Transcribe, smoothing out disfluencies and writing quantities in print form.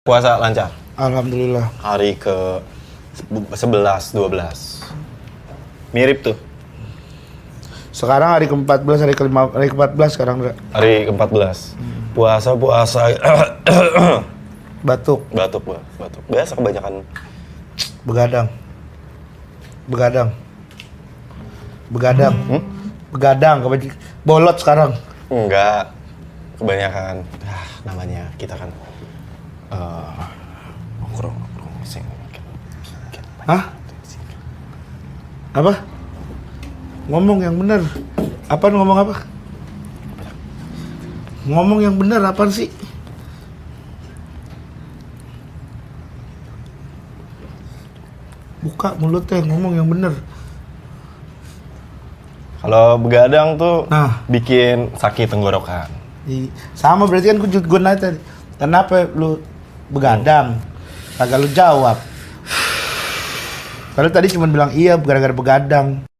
Puasa lancar? Alhamdulillah. Hari ke 11, 12. Mirip tuh. Sekarang hari ke-14, hari ke-14 sekarang enggak. Hari ke-14. Puasa. Batuk. Batuk. Biasa kebanyakan. Begadang. Bolot sekarang. Enggak. Kebanyakan. Namanya kita kan nongkrong sing. Hah? Apa? Ngomong yang bener. Ngomong apa? Ngomong yang bener apaan sih? Buka mulutnya, ngomong yang bener. Kalau begadang tuh Nah. bikin sakit tenggorokan. Sama berarti kan gue nanya tadi. Kenapa lu begadang? Kagak lu jawab. Kalau tadi cuma bilang iya gara-gara begadang.